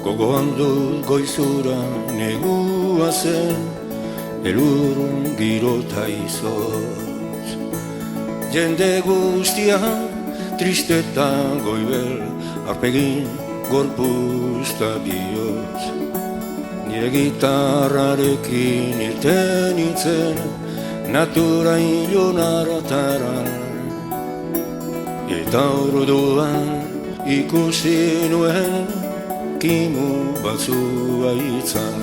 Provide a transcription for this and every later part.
Gogoan dut goizura negua zen, elur girota izotz. Jende guztian tristeta goibel, arpegin gorpuzta bihotz. Nire gitarrarekin irten itzen, natura ilun hartara. Eta orduan ikusi nuen, kimu batzua itzan.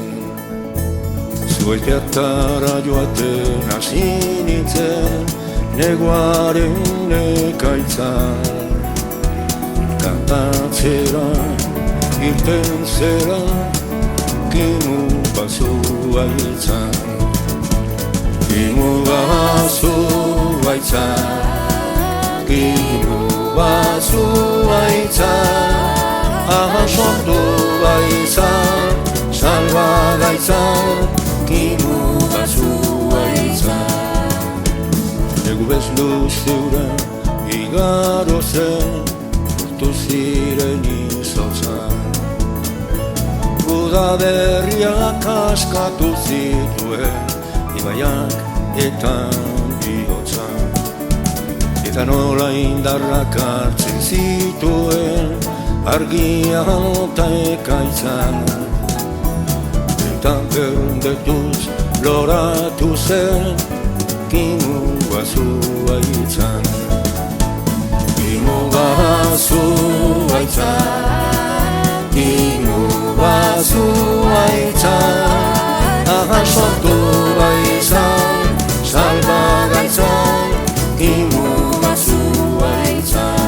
Zuaiteatara joaten hasi nintzen, neguaren ekaitzan. Kantatzera irten zera, kimu batzua itzan. Kimu batzua itzan, kimu batzua itzan. Sortu baitzan, salba gaitzan, kimu batzua itzan. Egu bezlu zeura igaro zen, urtu ziren izotzan. Udaberriak askatu zituen, ibaiak eta bihotzan. Eta nola indarrak hartzen zituen, argia eta ekaitzan. Eta berdetuz loratu zen, kimu batzua itzan. Kimu batzua itzan, kimu batzua itzan. Sortu baitzan, salba gaitzan, kimu batzua itzan.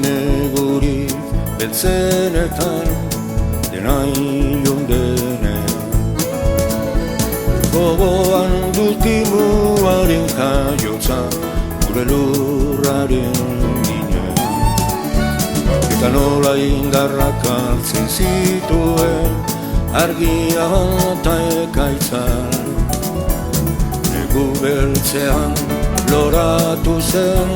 Negurik beltzenetan dena ilun denean. Gogoan dut kimuaren jaiotza, gure lurraren ginen. Eta nola indarrak hartzen zituen, argia eta ekaitzan. Negu beltzean loratu zen,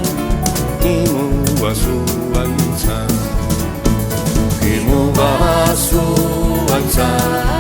kimu batzua itzan. Kimu batzua itzan.